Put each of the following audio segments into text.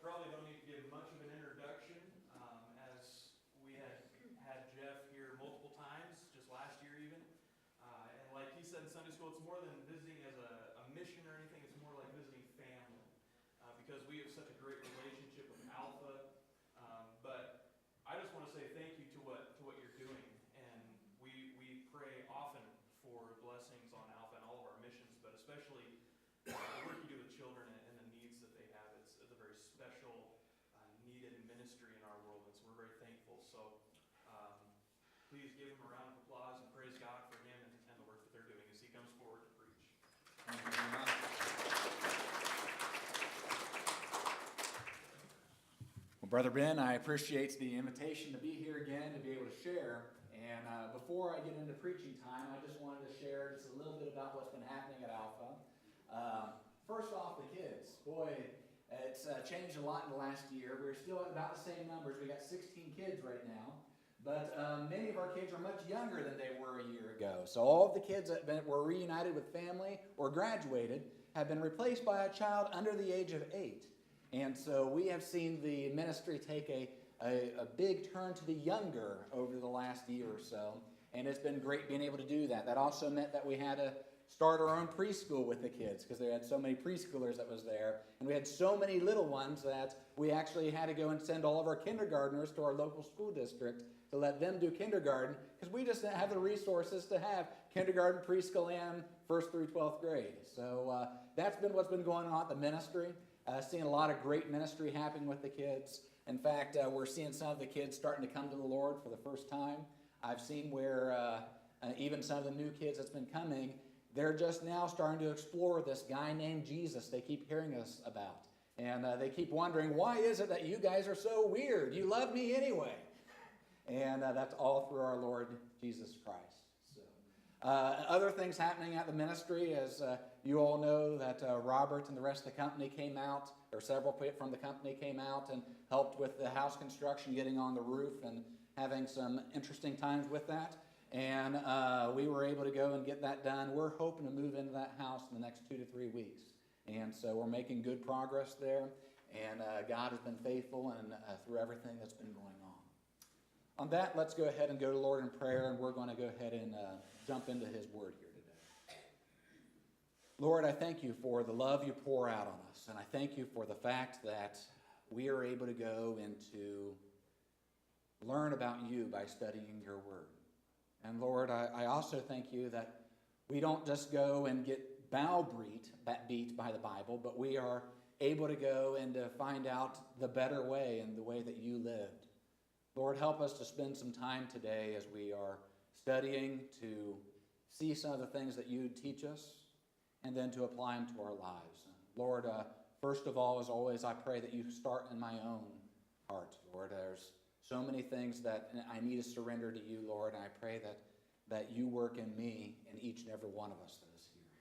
probably don't need to give much of an introduction, as we had Jeff here multiple times, just last year even. And like he said in Sunday school, it's more than visiting as a mission or anything, it's more like visiting family. Because we have such a great relationship with Alpha. But I just want to say thank you to what you're doing. And we pray often for blessings on Alpha and all of our missions, but especially the work you do with children and the needs that they have. It's a very special, needed ministry in our world, and so we're very thankful. So please give him a round of applause and praise God for him and the work that they're doing as he comes forward to preach. Thank you very much. Well, Brother Ben, I appreciate the invitation to be here again, to be able to share. And before I get into preaching time, I just wanted to share just a little bit about what's been happening at Alpha. First off, the kids. Boy, it's changed a lot in the last year. We're still at about the same numbers. We got 16 kids right now. But many of our kids are much younger than they were a year ago. So all of the kids that were reunited with family or graduated have been replaced by a child under the age of 8. And so we have seen the ministry take a big turn to the younger over the last year or so. And it's been great being able to do that. That also meant that we had to start our own preschool with the kids because they had so many preschoolers that was there. And we had so many little ones that we actually had to go and send all of our kindergartners to our local school district to let them do kindergarten because we just didn't have the resources to have kindergarten, preschool, and 1st through 12th grade. So that's been what's been going on at the ministry. Seeing a lot of great ministry happening with the kids. In fact, we're seeing some of the kids starting to come to the Lord for the first time. I've seen where even some of the new kids that's been coming, they're just now starting to explore this guy named Jesus they keep hearing us about. And they keep wondering, why is it that you guys are so weird? You love me anyway. And that's all through our Lord Jesus Christ. So, other things happening at the ministry, as you all know, that Robert and the rest of the company came out, or several from the company came out and helped with the house construction, getting on the roof and having some interesting times with that. And we were able to go and get that done. We're hoping to move into that house in the next 2 to 3 weeks. And so we're making good progress there. And God has been faithful and through everything that's been going on. On that, let's go ahead and go to the Lord in prayer, and we're going to go ahead and jump into His Word here today. Lord, I thank you for the love you pour out on us, and I thank you for the fact that we are able to go and to learn about you by studying your Word. And Lord, I also thank you that we don't just go and get beat by the Bible, but we are able to go and to find out the better way and the way that you lived. Lord, help us to spend some time today as we are studying to see some of the things that you teach us and then to apply them to our lives. Lord, first of all, as always, I pray that you start in my own heart, Lord. There's so many things that I need to surrender to you, Lord, and I pray that you work in me and each and every one of us that is here.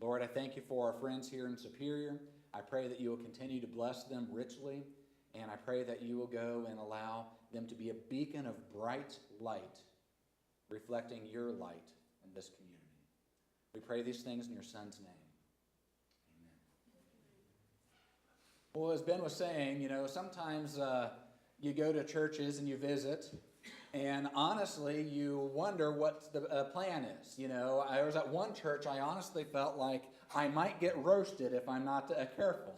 Lord, I thank you for our friends here in Superior. I pray that you will continue to bless them richly, and I pray that you will go and allow them to be a beacon of bright light, reflecting your light in this community. We pray these things in your Son's name. Amen. Well, as Ben was saying, sometimes you go to churches and you visit, and honestly, you wonder what the plan is. I was at one church, I honestly felt like I might get roasted if I'm not careful.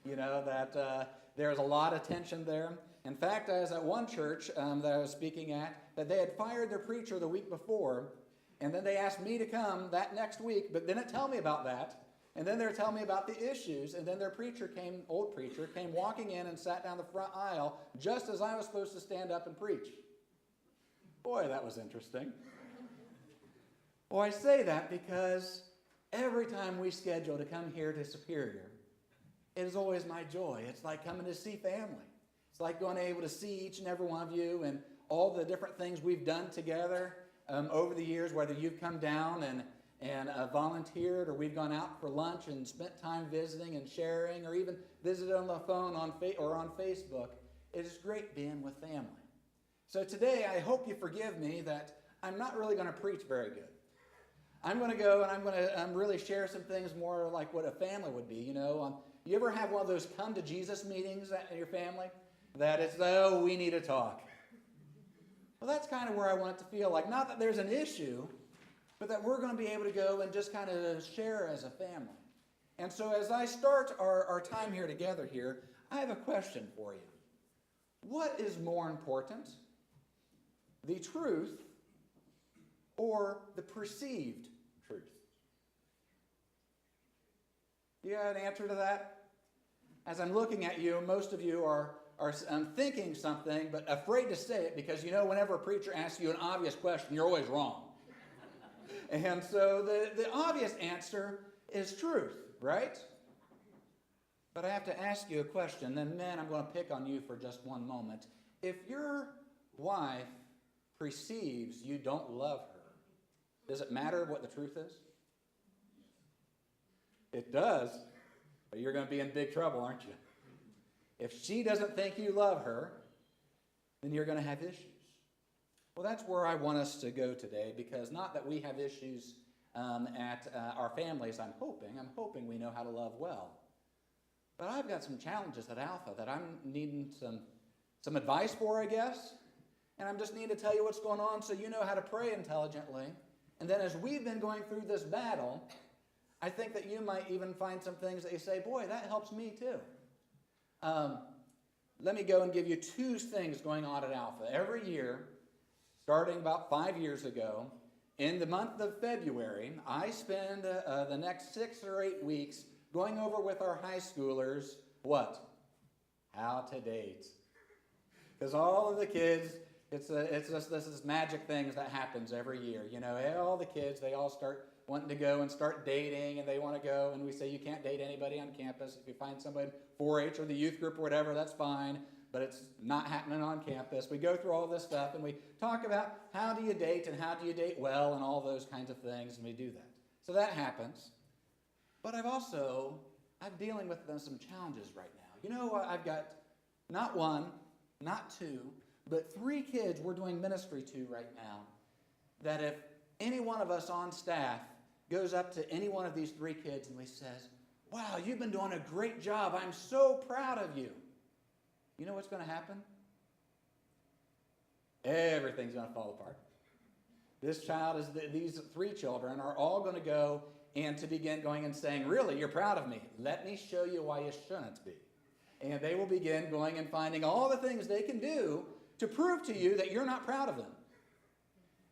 That there's a lot of tension there. In fact, I was at one church that I was speaking at, that they had fired their preacher the week before, and then they asked me to come that next week, but they didn't tell me about that. And then they were telling me about the issues, and then their old preacher, came walking in and sat down the front aisle just as I was supposed to stand up and preach. Boy, that was interesting. Well, I say that because every time we schedule to come here to Superior, it is always my joy. It's like coming to see family. It's like going able to see each and every one of you and all the different things we've done together over the years, whether you've come down and volunteered, or we've gone out for lunch and spent time visiting and sharing, or even visited on the phone or on Facebook. It is great being with family. So today, I hope you forgive me that I'm not really going to preach very good. I'm going to go and I'm going to really share some things more like what a family would be. You ever have one of those come to Jesus meetings in your family? That it's, oh, we need to talk. Well, that's kind of where I want it to feel like. Not that there's an issue, but that we're going to be able to go and just kind of share as a family. And so as I start our time here together here, I have a question for you. What is more important, the truth or the perceived truth? Do you have an answer to that? As I'm looking at you, most of you are thinking something, but afraid to say it because whenever a preacher asks you an obvious question, you're always wrong. And so the obvious answer is truth, right? But I have to ask you a question, then men, I'm going to pick on you for just one moment. If your wife perceives you don't love her, does it matter what the truth is? It does, but you're going to be in big trouble, aren't you? If she doesn't think you love her, then you're going to have issues. Well, that's where I want us to go today, because not that we have issues at our families, I'm hoping we know how to love well. But I've got some challenges at Alpha that I'm needing some advice for, I guess. And I'm just needing to tell you what's going on so you know how to pray intelligently. And then as we've been going through this battle, I think that you might even find some things that you say, boy, that helps me too. Let me go and give you two things going on at Alpha. Every year, starting about 5 years ago, in the month of February, I spend the next 6 or 8 weeks going over with our high schoolers, what? How to date. Because all of the kids, it's just this magic things that happens every year. All the kids, they all start wanting to go and start dating, and they want to go, and we say you can't date anybody on campus. If you find somebody 4-H or the youth group or whatever, that's fine, but it's not happening on campus. We go through all this stuff, and we talk about how do you date and how do you date well and all those kinds of things, and we do that. So that happens. But I'm dealing with some challenges right now. I've got not one, not two, but 3 kids we're doing ministry to right now that if any one of us on staff goes up to any one of these 3 kids and he says, wow, you've been doing a great job. I'm so proud of you. You know what's going to happen? Everything's going to fall apart. These 3 children are all going to go and to begin going and saying, really, you're proud of me. Let me show you why you shouldn't be. And they will begin going and finding all the things they can do to prove to you that you're not proud of them.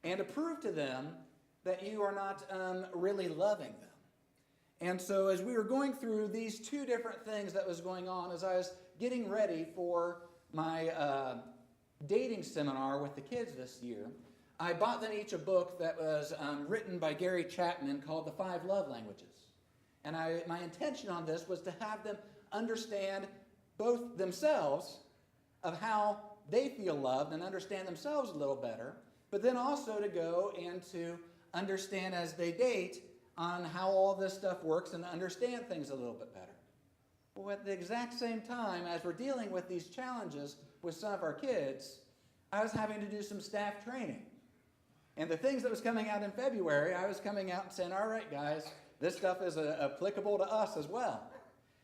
And to prove to them that you are not really loving them. And so as we were going through these 2 different things that was going on, as I was getting ready for my dating seminar with the kids this year, I bought them each a book that was written by Gary Chapman called The 5 Love Languages. And my intention on this was to have them understand both themselves of how they feel loved and understand themselves a little better, but then also to go and to understand as they date on how all this stuff works and understand things a little bit better. Well, at the exact same time, as we're dealing with these challenges with some of our kids, I was having to do some staff training. And the things that was coming out in February, I was coming out and saying, all right, guys, this stuff is applicable to us as well.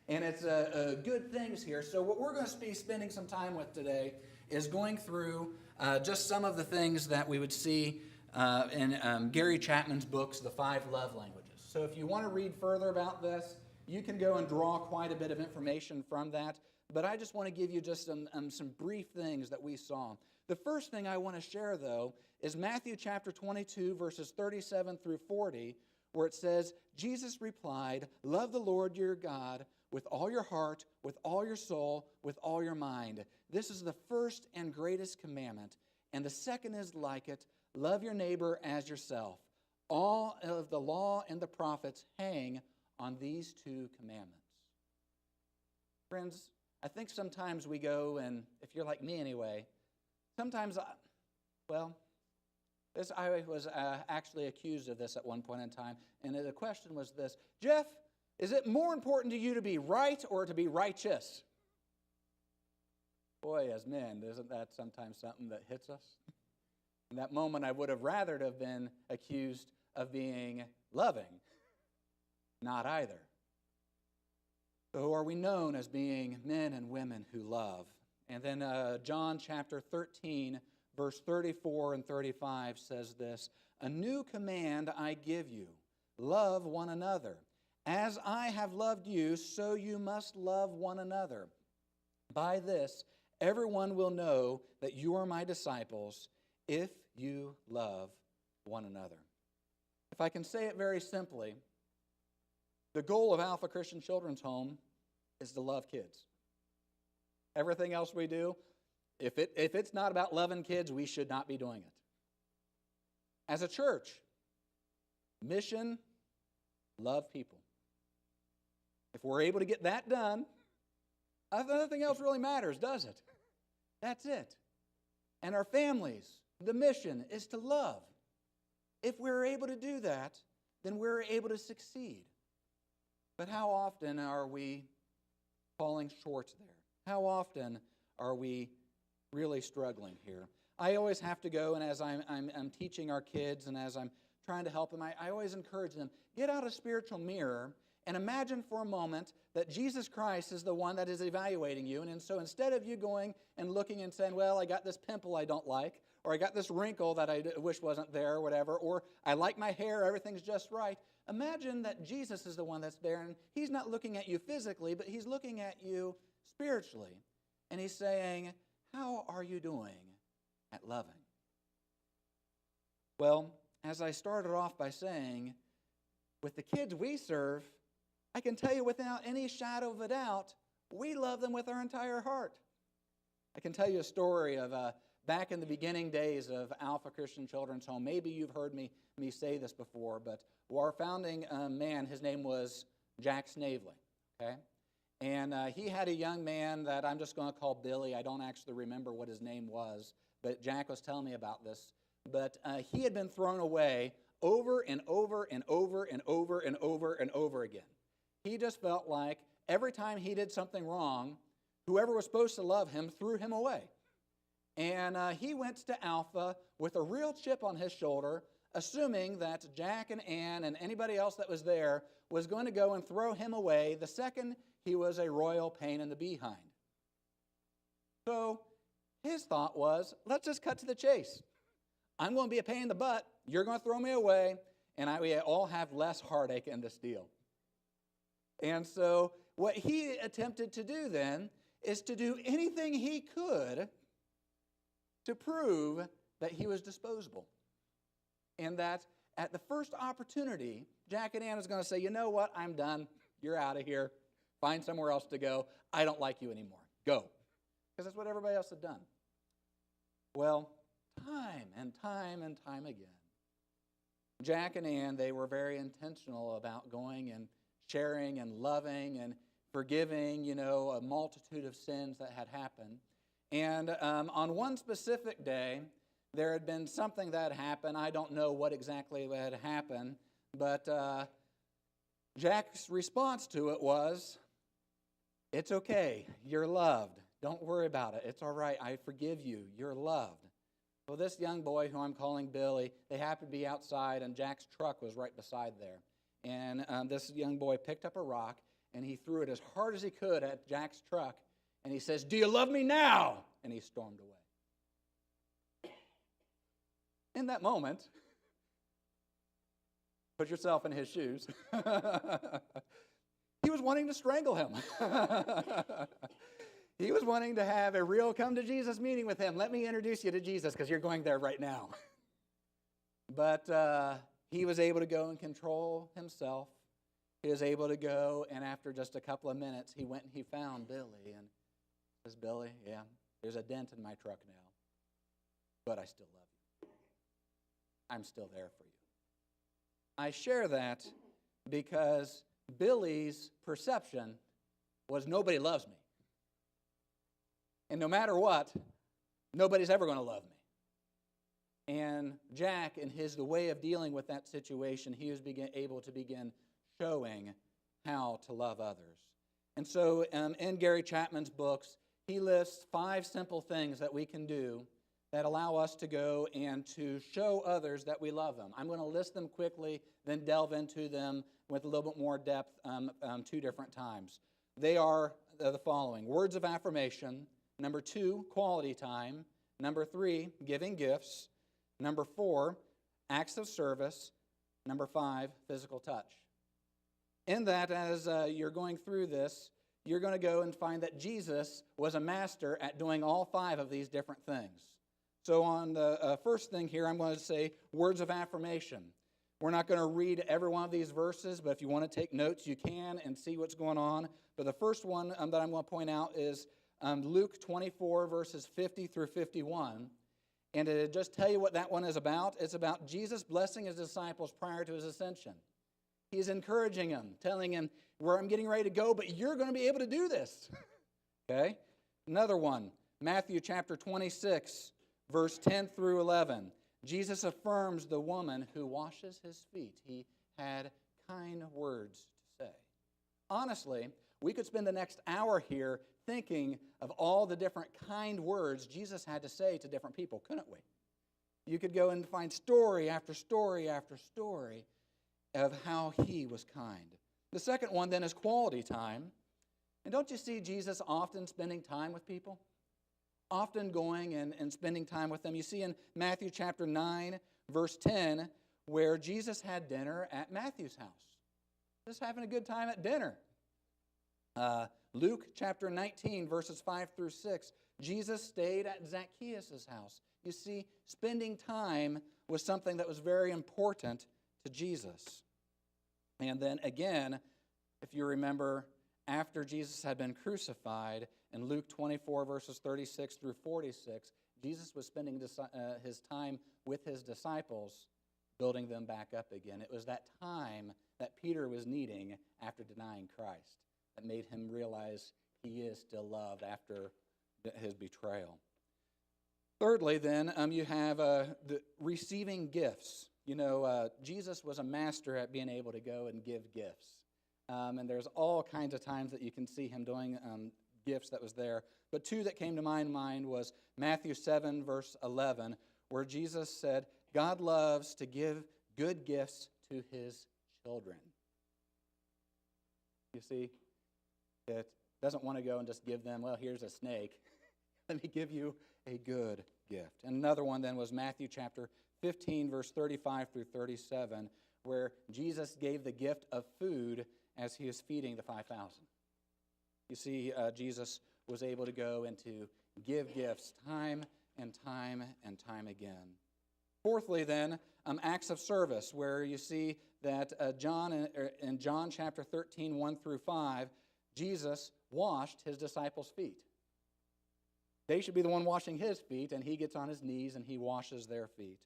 And it's good things here. So what we're going to be spending some time with today is going through just some of the things that we would see in Gary Chapman's books, The 5 Love Languages. So if you want to read further about this, you can go and draw quite a bit of information from that. But I just want to give you just some brief things that we saw. The first thing I want to share, though, is Matthew chapter 22, verses 37 through 40, where it says, Jesus replied, love the Lord your God with all your heart, with all your soul, with all your mind. This is the first and greatest commandment. And the second is like it, love your neighbor as yourself. All of the law and the prophets hang on these 2 commandments. Friends, I think sometimes we go, and if you're like me anyway, sometimes, I was actually accused of this at one point in time, and the question was this, Jeff, is it more important to you to be right or to be righteous? Boy, as men, isn't that sometimes something that hits us? In that moment, I would have rather have been accused of being loving? Not either. So are we known as being men and women who love? And then John chapter 13, verse 34 and 35 says this, "A new command I give you, love one another. As I have loved you, so you must love one another. By this, everyone will know that you are my disciples if you love one another." If I can say it very simply, the goal of Alpha Christian Children's Home is to love kids. Everything else we do, if it's not about loving kids, we should not be doing it. As a church, mission, love people. If we're able to get that done, nothing else really matters, does it? That's it. And our families, the mission is to love. If we're able to do that, then we're able to succeed. But how often are we falling short there? How often are we really struggling here? I always have to go, and as I'm teaching our kids and as I'm trying to help them, I always encourage them, get out a spiritual mirror and imagine for a moment that Jesus Christ is the one that is evaluating you. And so instead of you going and looking and saying, well, I got this pimple I don't like, or I got this wrinkle that I wish wasn't there, or whatever, or I like my hair, everything's just right. Imagine that Jesus is the one that's there, and he's not looking at you physically, but he's looking at you spiritually. And he's saying, how are you doing at loving? Well, as I started off by saying, with the kids we serve, I can tell you without any shadow of a doubt, we love them with our entire heart. I can tell you a story of back in the beginning days of Alpha Christian Children's Home. Maybe you've heard me say this before, but our founding man, his name was Jack Snavely, okay? And he had a young man that I'm just going to call Billy. I don't actually remember what his name was, but Jack was telling me about this. But he had been thrown away over and over and over and over and over and over again. He just felt like every time he did something wrong, whoever was supposed to love him threw him away. And he went to Alpha with a real chip on his shoulder, assuming that Jack and Ann and anybody else that was there was going to go and throw him away the second he was a royal pain in the behind. So his thought was, let's just cut to the chase. I'm going to be a pain in the butt, you're going to throw me away, and we all have less heartache in this deal. And so what he attempted to do then is to do anything he could to prove that he was disposable. And that at the first opportunity, Jack and Ann is going to say, you know what, I'm done. You're out of here. Find somewhere else to go. I don't like you anymore. Go. Because that's what everybody else had done. Well, time and time and time again, Jack and Ann, they were very intentional about going and sharing and loving and forgiving, a multitude of sins that had happened. And on one specific day, there had been something that had happened. I don't know what exactly had happened, but Jack's response to it was, it's okay, you're loved. Don't worry about it. It's all right, I forgive you. You're loved. Well, this young boy, who I'm calling Billy, they happened to be outside, and Jack's truck was right beside there. And this young boy picked up a rock, and he threw it as hard as he could at Jack's truck, and he says, do you love me now? And he stormed away. In that moment, put yourself in his shoes. He was wanting to strangle him. He was wanting to have a real come-to-Jesus meeting with him. Let me introduce you to Jesus, because you're going there right now. But he was able to go and control himself. He was able to go, and after just a couple of minutes, he went and he found Billy. And says, Billy, yeah, there's a dent in my truck now, but I still love you. I'm still there for you. I share that because Billy's perception was nobody loves me. And no matter what, nobody's ever going to love me. And Jack, in the way of dealing with that situation, he was able to begin showing how to love others. And so in Gary Chapman's books, he lists 5 simple things that we can do that allow us to go and to show others that we love them. I'm going to list them quickly, then delve into them with a little bit more depth 2 different times. They are the following: words of affirmation. Number 2, quality time. Number 3, giving gifts. Number 4, acts of service. Number 5, physical touch. In that, as you're going through this, you're going to go and find that Jesus was a master at doing all 5 of these different things. So on the first thing here, I'm going to say words of affirmation. We're not going to read every one of these verses, but if you want to take notes, you can and see what's going on. But the first one that I'm going to point out is Luke 24, verses 50 through 51. And to just tell you what that one is about, it's about Jesus blessing his disciples prior to his ascension. He's encouraging them, telling him, where I'm getting ready to go, but you're going to be able to do this. Okay? Another one, Matthew chapter 26, verse 10 through 11. Jesus affirms the woman who washes his feet. He had kind words to say. Honestly, we could spend the next hour here thinking of all the different kind words Jesus had to say to different people, couldn't we? You could go and find story after story after story of how he was kind. The second one then is quality time. And don't you see Jesus often spending time with people? Often going and spending time with them. You see in Matthew chapter 9, verse 10, where Jesus had dinner at Matthew's house. Just having a good time at dinner. Luke chapter 19, verses 5 through 6, Jesus stayed at Zacchaeus' house. You see, spending time was something that was very important to Jesus. And then again, if you remember, after Jesus had been crucified, in Luke 24, verses 36 through 46, Jesus was spending his time with his disciples, building them back up again. It was that time that Peter was needing after denying Christ that made him realize he is still loved after his betrayal. Thirdly, then, you have the receiving gifts. You know, Jesus was a master at being able to go and give gifts. And there's all kinds of times that you can see him doing gifts that was there. But 2 that came to my mind was Matthew 7, verse 11, where Jesus said, God loves to give good gifts to his children. You see, it doesn't want to go and just give them, well, here's a snake. Let me give you a good gift. And another one then was Matthew chapter 15, verse 35 through 37, where Jesus gave the gift of food as he was feeding the 5,000. You see, Jesus was able to go and to give gifts time and time and time again. Fourthly, then, acts of service, where you see that in John chapter 13, 1 through 5, Jesus washed his disciples' feet. They should be the one washing his feet, and he gets on his knees and he washes their feet.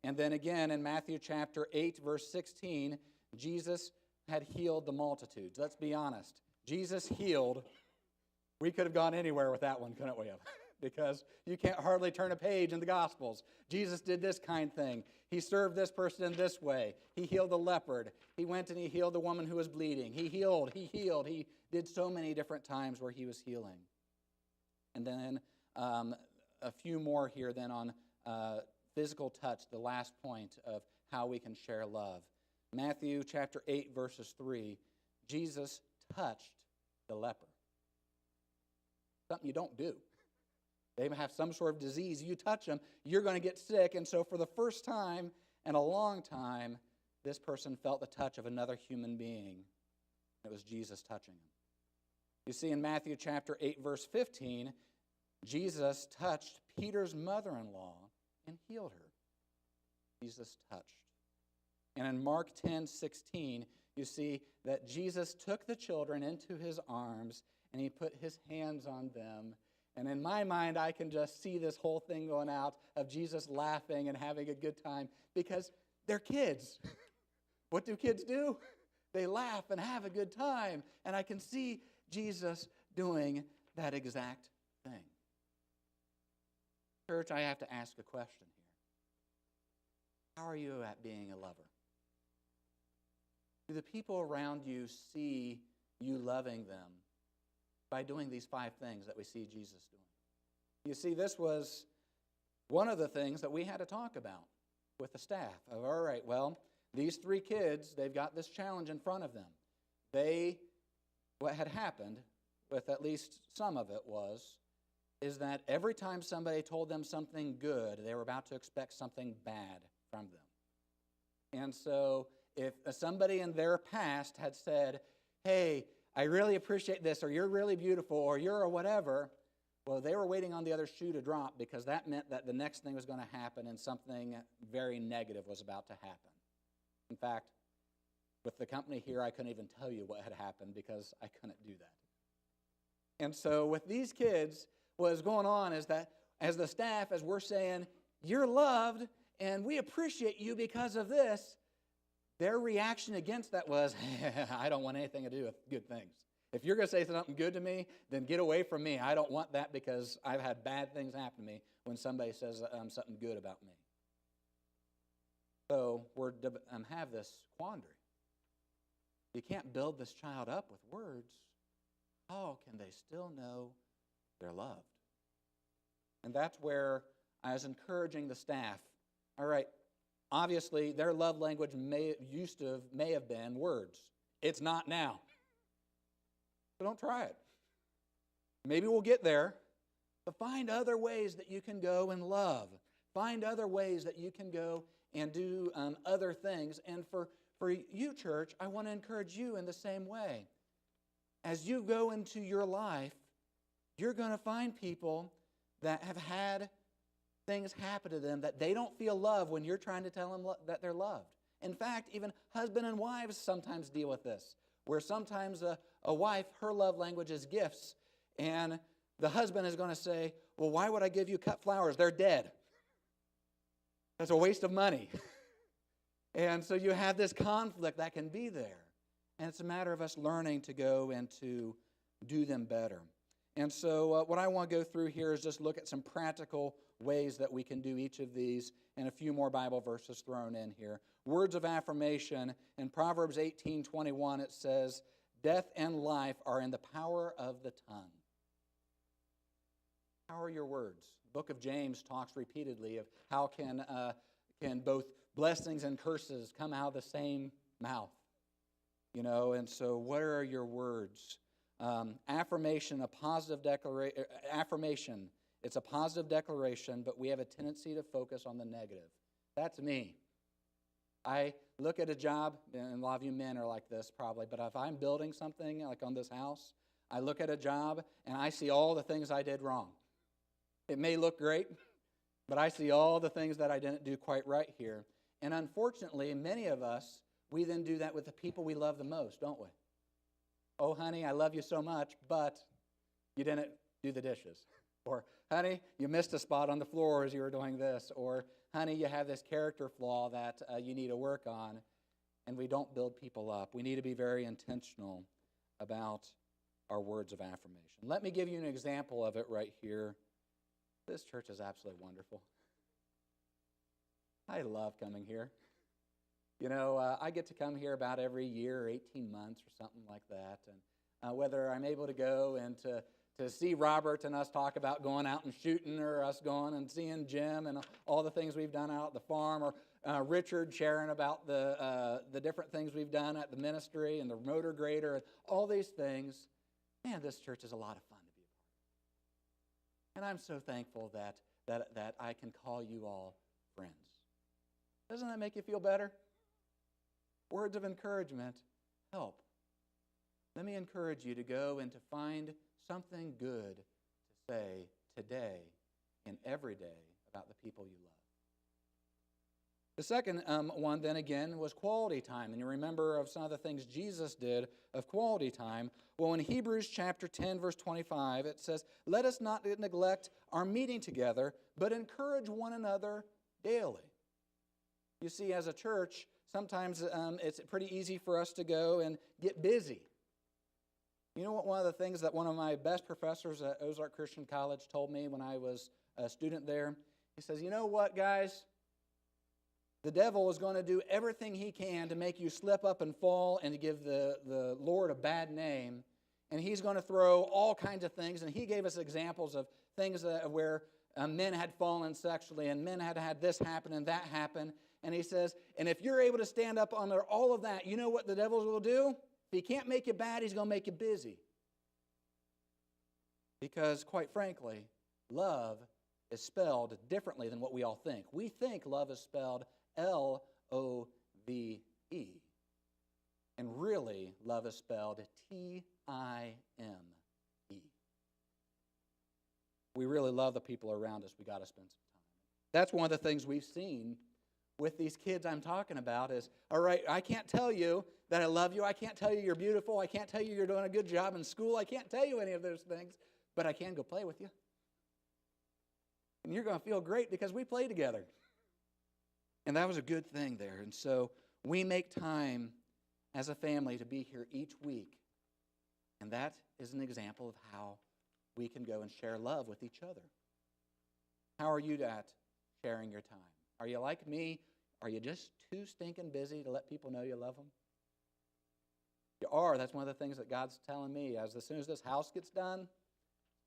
And then again in Matthew chapter 8, verse 16, Jesus had healed the multitudes. Let's be honest. Jesus healed. We could have gone anywhere with that one, couldn't we have? Because you can't hardly turn a page in the Gospels. Jesus did this kind thing. He served this person in this way. He healed the leopard. He went and he healed the woman who was bleeding. He healed. He did so many different times where he was healing. And then a few more here then on physical touch, the last point of how we can share love. Matthew chapter 8, verses 3, Jesus touched the leper. Something you don't do. They have some sort of disease. You touch them, you're going to get sick. And so for the first time in a long time, this person felt the touch of another human being. It was Jesus touching him. You see in Matthew chapter 8, verse 15, Jesus touched Peter's mother-in-law and healed her. Jesus touched. And in Mark 10:16, you see that Jesus took the children into his arms and he put his hands on them. And in my mind, I can just see this whole thing going out of Jesus laughing and having a good time because they're kids. What do kids do? They laugh and have a good time. And I can see Jesus doing that exact thing. Church, I have to ask a question here. How are you at being a lover? Do the people around you see you loving them by doing these 5 things that we see Jesus doing? You see, this was one of the things that we had to talk about with the staff of, all right, well, these 3 kids, they've got this challenge in front of them. What had happened with at least some of it is that every time somebody told them something good, they were about to expect something bad from them. And so if somebody in their past had said, hey, I really appreciate this, or you're really beautiful, or you're a whatever, well, they were waiting on the other shoe to drop because that meant that the next thing was going to happen and something very negative was about to happen. In fact, with the company here, I couldn't even tell you what had happened because I couldn't do that. And so with these kids, what's going on is that as the staff, as we're saying, you're loved and we appreciate you because of this, their reaction against that was, I don't want anything to do with good things. If you're going to say something good to me, then get away from me. I don't want that because I've had bad things happen to me when somebody says something good about me. So we have this quandary. You can't build this child up with words. How can they still know they're loved? And that's where I was encouraging the staff. All right, obviously their love language may have been words. It's not now. So don't try it. Maybe we'll get there, but find other ways that you can go and love. Find other ways that you can go and do other things. And for you, church, I want to encourage you in the same way. As you go into your life, you're going to find people that have had things happen to them that they don't feel love when you're trying to tell them that they're loved. In fact, even husband and wives sometimes deal with this, where sometimes a wife, her love language is gifts, and the husband is going to say, well, why would I give you cut flowers? They're dead. That's a waste of money. And so you have this conflict that can be there. And it's a matter of us learning to go and to do them better. And so what I want to go through here is just look at some practical ways that we can do each of these and a few more Bible verses thrown in here. Words of affirmation. In Proverbs 18:21 it says, death and life are in the power of the tongue. How are your words? The book of James talks repeatedly of how can both blessings and curses come out of the same mouth. You know, and so what are your words? Affirmation, a positive declaration. Affirmation, it's a positive declaration, but we have a tendency to focus on the negative. That's me. I look at a job, and a lot of you men are like this probably, but if I'm building something like on this house, I look at a job and I see all the things I did wrong. It may look great, but I see all the things that I didn't do quite right here. And unfortunately, many of us, we then do that with the people we love the most, don't we? Oh, honey, I love you so much, but you didn't do the dishes. Or, honey, you missed a spot on the floor as you were doing this. Or, honey, you have this character flaw that you need to work on. And we don't build people up. We need to be very intentional about our words of affirmation. Let me give you an example of it right here. This church is absolutely wonderful. I love coming here. You know, I get to come here about every year, 18 months or something like that. And whether I'm able to go and to see Robert and us talk about going out and shooting, or us going and seeing Jim and all the things we've done out at the farm, or Richard sharing about the different things we've done at the ministry and the motor grader and all these things. Man, this church is a lot of fun to be a part of. And I'm so thankful that I can call you all friends. Doesn't that make you feel better? Words of encouragement help. Let me encourage you to go and to find something good to say today and every day about the people you love. The second one then again was quality time. And you remember of some of the things Jesus did of quality time. Well, in Hebrews chapter 10, verse 25, it says, let us not neglect our meeting together, but encourage one another daily. You see, as a church, sometimes it's pretty easy for us to go and get busy. You know what? One of the things that one of my best professors at Ozark Christian College told me when I was a student there, he says, you know what, guys? The devil is going to do everything he can to make you slip up and fall and to give the Lord a bad name. And he's going to throw all kinds of things. And he gave us examples of things where men had fallen sexually, and men had had this happen and that happen. And he says, and if you're able to stand up under all of that, you know what the devil will do? If he can't make you bad, he's going to make you busy. Because, quite frankly, love is spelled differently than what we all think. We think love is spelled Love. And really, love is spelled Time. We really love the people around us. We got to spend some time. That's one of the things we've seen with these kids I'm talking about is, all right, I can't tell you that I love you. I can't tell you you're beautiful. I can't tell you you're doing a good job in school. I can't tell you any of those things, but I can go play with you. And you're going to feel great because we play together. And that was a good thing there. And so we make time as a family to be here each week. And that is an example of how we can go and share love with each other. How are you at sharing your time? Are you like me? Are you just too stinking busy to let people know you love them? You are. That's one of the things that God's telling me. As soon as this house gets done,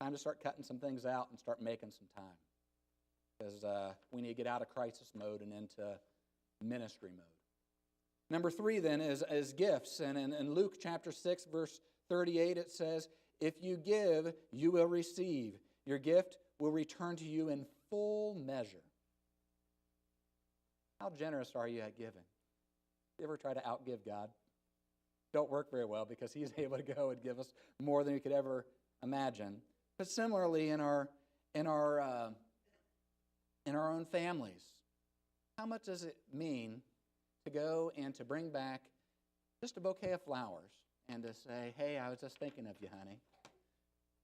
time to start cutting some things out and start making some time. Because we need to get out of crisis mode and into ministry mode. Number 3 then is gifts. And in Luke chapter 6, verse 38, it says, if you give, you will receive. Your gift will return to you in full measure. How generous are you at giving? You ever try to outgive God? Don't work very well because He's able to go and give us more than we could ever imagine. But similarly, in our own families, how much does it mean to go and to bring back just a bouquet of flowers and to say, hey, I was just thinking of you, honey.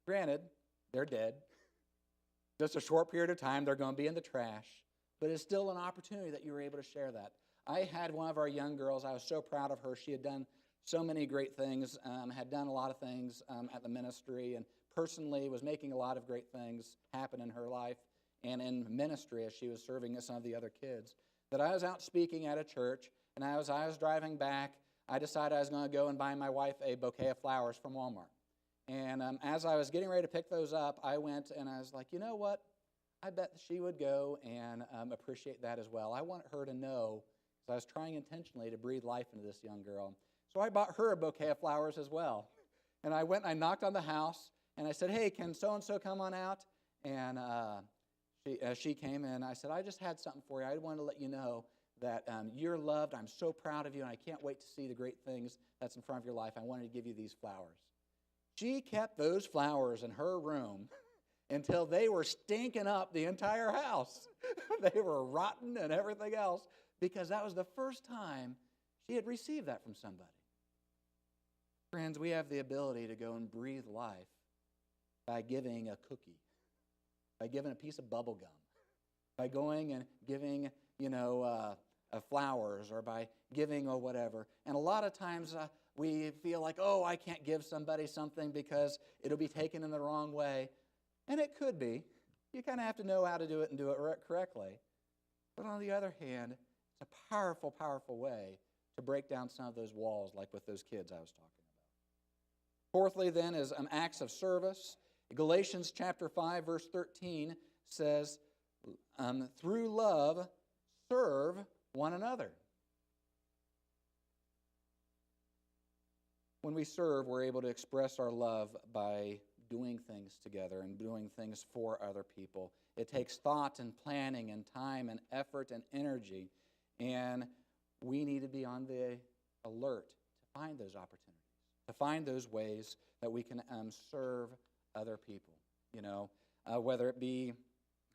Granted, they're dead. Just a short period of time, they're going to be in the trash. But it's still an opportunity that you were able to share that. I had one of our young girls. I was so proud of her. She had done so many great things, had done a lot of things at the ministry, and personally was making a lot of great things happen in her life and in ministry as she was serving some of the other kids. That I was out speaking at a church, and as I was driving back, I decided I was going to go and buy my wife a bouquet of flowers from Walmart. And as I was getting ready to pick those up, I went and I was like, you know what? I bet she would go and appreciate that as well. I want her to know, because I was trying intentionally to breathe life into this young girl. So I bought her a bouquet of flowers as well. And I went and I knocked on the house, and I said, hey, can so-and-so come on out? And she came, and I said, I just had something for you. I wanted to let you know that you're loved. I'm so proud of you, and I can't wait to see the great things that's in front of your life. I wanted to give you these flowers. She kept those flowers in her room until they were stinking up the entire house. They were rotten and everything else because that was the first time she had received that from somebody. Friends, we have the ability to go and breathe life by giving a cookie, by giving a piece of bubble gum, by going and giving, flowers, or by giving or whatever. And a lot of times we feel like, oh, I can't give somebody something because it'll be taken in the wrong way. And it could be. You kind of have to know how to do it and do it correctly. But on the other hand, it's a powerful, powerful way to break down some of those walls, like with those kids I was talking about. Fourthly, then, is acts of service. Galatians chapter 5, verse 13 says, through love, serve one another. When we serve, we're able to express our love by doing things together and doing things for other people. It takes thought and planning and time and effort and energy, and we need to be on the alert to find those opportunities, to find those ways that we can serve other people. Whether it be,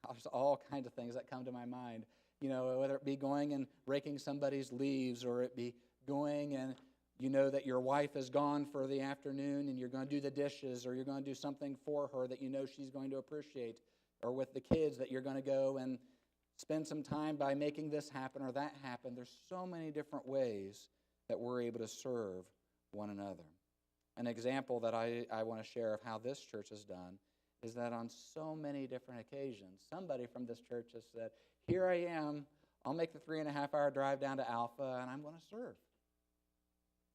there's all kinds of things that come to my mind, whether it be going and raking somebody's leaves, or it be going and you know that your wife is gone for the afternoon and you're going to do the dishes, or you're going to do something for her that you know she's going to appreciate, or with the kids that you're going to go and spend some time by making this happen or that happen. There's so many different ways that we're able to serve one another. An example that I want to share of how this church has done is that on so many different occasions, somebody from this church has said, here I am, I'll make the 3.5-hour drive down to Alpha, and I'm going to serve.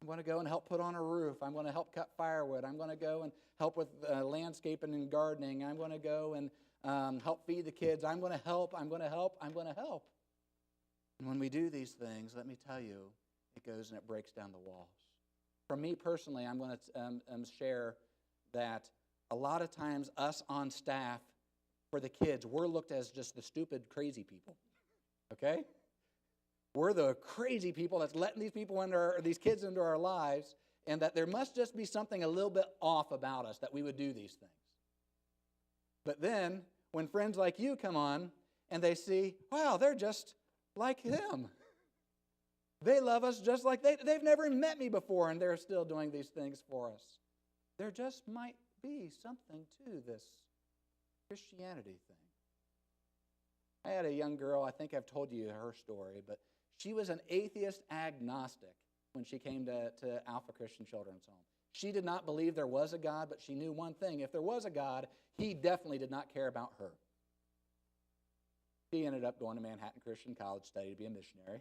I'm going to go and help put on a roof. I'm going to help cut firewood. I'm going to go and help with landscaping and gardening. I'm going to go and help feed the kids. I'm going to help. I'm going to help. I'm going to help. And when we do these things, let me tell you, it goes and it breaks down the walls. For me personally, I'm going to share that a lot of times us on staff for the kids, we're looked as just the stupid, crazy people. Okay? We're the crazy people that's letting these kids into our lives, and that there must just be something a little bit off about us that we would do these things. But then, when friends like you come on and they see, wow, they're just like him. They love us just like they've never met me before, and they're still doing these things for us. There just might be something to this Christianity thing. I had a young girl, I think I've told you her story, but she was an atheist agnostic when she came to Alpha Christian Children's Home. She did not believe there was a God, but she knew one thing. If there was a God, he definitely did not care about her. She ended up going to Manhattan Christian College study to be a missionary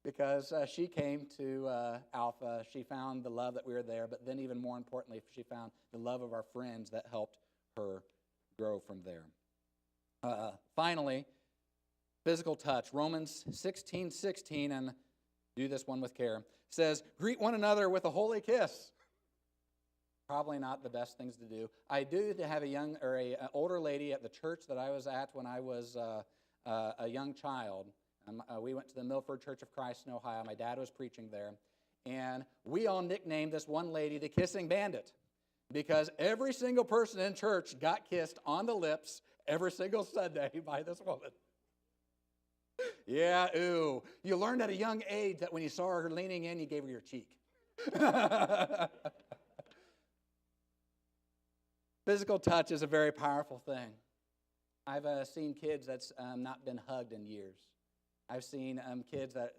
because she came to Alpha. She found the love that we were there, but then even more importantly, she found the love of our friends that helped her grow from there. Finally, physical touch. Romans 16:16, and do this one with care, says, greet one another with a holy kiss. Probably not the best things to do. I do have an older lady at the church that I was at when I was a young child. We went to the Milford Church of Christ in Ohio. My dad was preaching there. And we all nicknamed this one lady the Kissing Bandit because every single person in church got kissed on the lips every single Sunday by this woman. Yeah, ooh. You learned at a young age that when you saw her leaning in, you gave her your cheek. Physical touch is a very powerful thing. I've seen kids that's not been hugged in years. I've seen kids that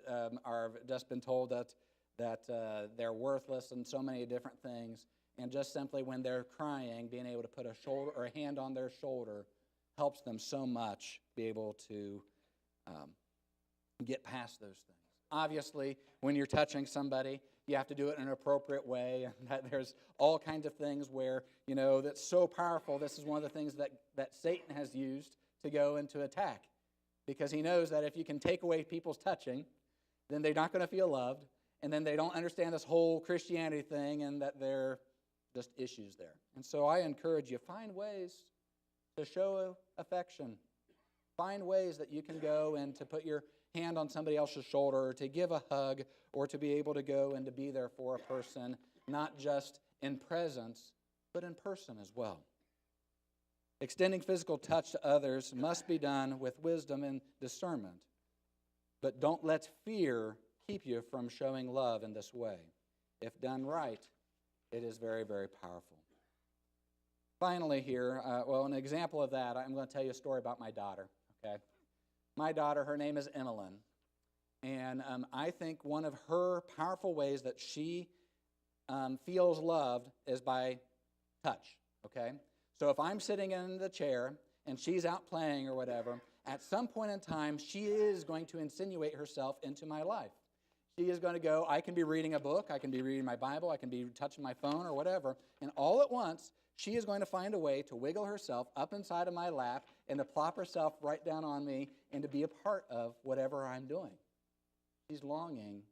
are just been told that they're worthless and so many different things. And just simply when they're crying, being able to put a shoulder or a hand on their shoulder helps them so much be able to get past those things. Obviously, when you're touching somebody, you have to do it in an appropriate way. And there's all kinds of things where, that's so powerful. This is one of the things that Satan has used to go into attack. Because he knows that if you can take away people's touching, then they're not going to feel loved. And then they don't understand this whole Christianity thing and that there are just issues there. And so I encourage you, find ways to show affection. Find ways that you can go and to put your hand on somebody else's shoulder or to give a hug or to be able to go and to be there for a person, not just in presence, but in person as well. Extending physical touch to others must be done with wisdom and discernment. But don't let fear keep you from showing love in this way. If done right, it is very, very powerful. Finally here, an example of that, I'm going to tell you a story about my daughter. Okay, my daughter, her name is Emmeline, and I think one of her powerful ways that she feels loved is by touch, okay? So if I'm sitting in the chair and she's out playing or whatever, at some point in time, she is going to insinuate herself into my life. She is going to go, I can be reading a book, I can be reading my Bible, I can be touching my phone or whatever, and all at once, she is going to find a way to wiggle herself up inside of my lap and to plop herself right down on me and to be a part of whatever I'm doing. She's longing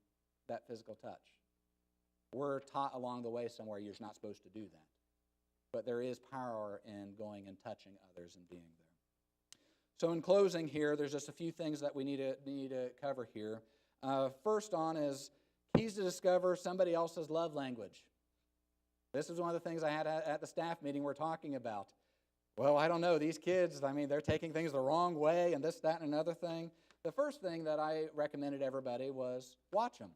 that physical touch. We're taught along the way somewhere you're not supposed to do that. But there is power in going and touching others and being there. So in closing here, there's just a few things that we need to cover here. First on is keys to discover somebody else's love language. This is one of the things I had at the staff meeting we're talking about. Well, I don't know, these kids, they're taking things the wrong way and this, that, and another thing. The first thing that I recommended everybody was watch them.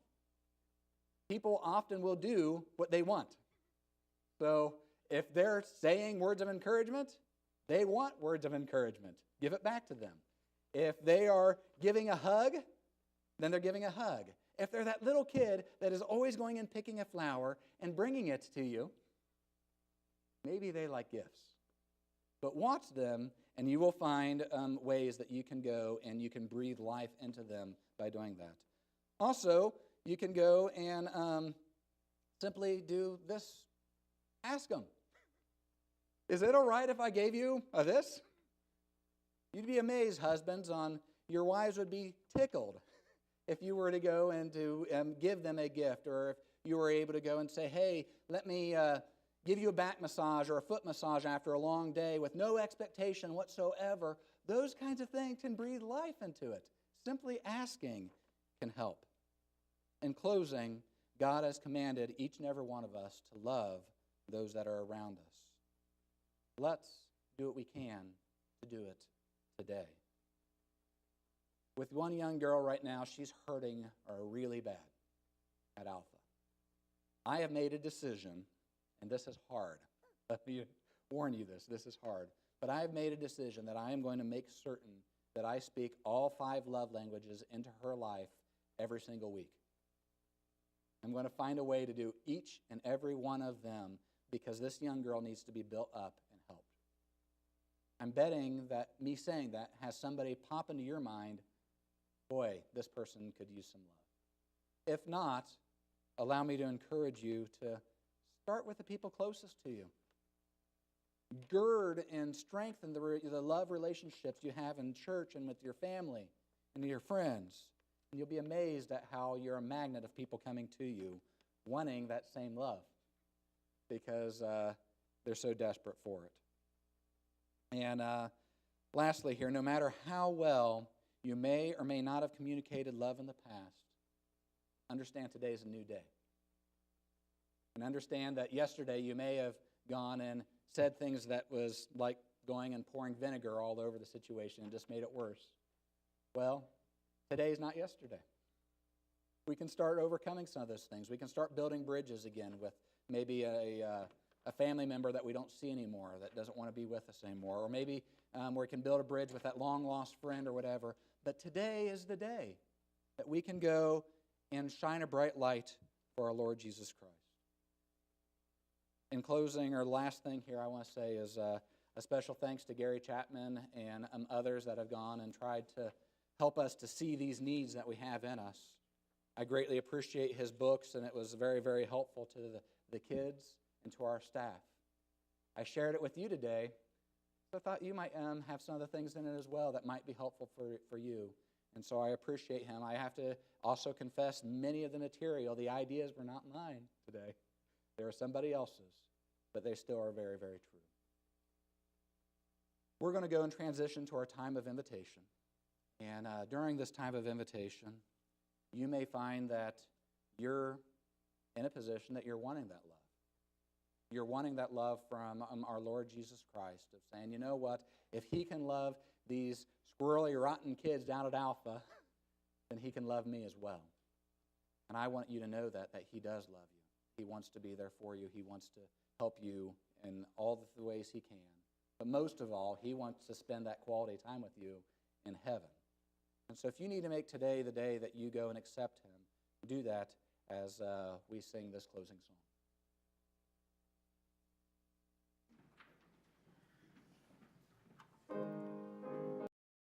People often will do what they want. So if they're saying words of encouragement, they want words of encouragement. Give it back to them. If they are giving a hug, then they're giving a hug. If they're that little kid that is always going and picking a flower and bringing it to you, maybe they like gifts. But watch them, and you will find ways that you can go and you can breathe life into them by doing that. Also, you can go and simply do this. Ask them, is it all right if I gave you this? You'd be amazed, husbands, on your wives would be tickled if you were to go and to give them a gift, or if you were able to go and say, hey, let me give you a back massage or a foot massage after a long day with no expectation whatsoever. Those kinds of things can breathe life into it. Simply asking can help. In closing, God has commanded each and every one of us to love those that are around us. Let's do what we can to do it today. With one young girl right now, she's hurting really bad at Alpha. I have made a decision, and this is hard. Let me warn you this is hard. But I have made a decision that I am going to make certain that I speak all 5 love languages into her life every single week. I'm going to find a way to do each and every one of them because this young girl needs to be built up and helped. I'm betting that me saying that has somebody pop into your mind, boy, this person could use some love. If not, allow me to encourage you to start with the people closest to you. Gird and strengthen the love relationships you have in church and with your family and your friends. And you'll be amazed at how you're a magnet of people coming to you wanting that same love because they're so desperate for it. And lastly here, no matter how well you may or may not have communicated love in the past, understand today is a new day. And understand that yesterday you may have gone and said things that was like going and pouring vinegar all over the situation and just made it worse. Well, today is not yesterday. We can start overcoming some of those things. We can start building bridges again with maybe a family member that we don't see anymore that doesn't want to be with us anymore. Or maybe we can build a bridge with that long-lost friend or whatever. But today is the day that we can go and shine a bright light for our Lord Jesus Christ. In closing, or last thing here I want to say is a special thanks to Gary Chapman and others that have gone and tried to help us to see these needs that we have in us. I greatly appreciate his books, and it was very, very helpful to the kids and to our staff. I shared it with you today, so I thought you might have some of the things in it as well that might be helpful for you. And so I appreciate him. I have to also confess many of the material, the ideas were not mine today. They were somebody else's, but they still are very, very true. We're going to go and transition to our time of invitation. And during this time of invitation, you may find that you're in a position that you're wanting that love. You're wanting that love from our Lord Jesus Christ of saying, you know what, if he can love these squirrely, rotten kids down at Alpha, then he can love me as well. And I want you to know that he does love you. He wants to be there for you. He wants to help you in all the ways he can. But most of all, he wants to spend that quality time with you in heaven. And so if you need to make today the day that you go and accept him, do that as we sing this closing song.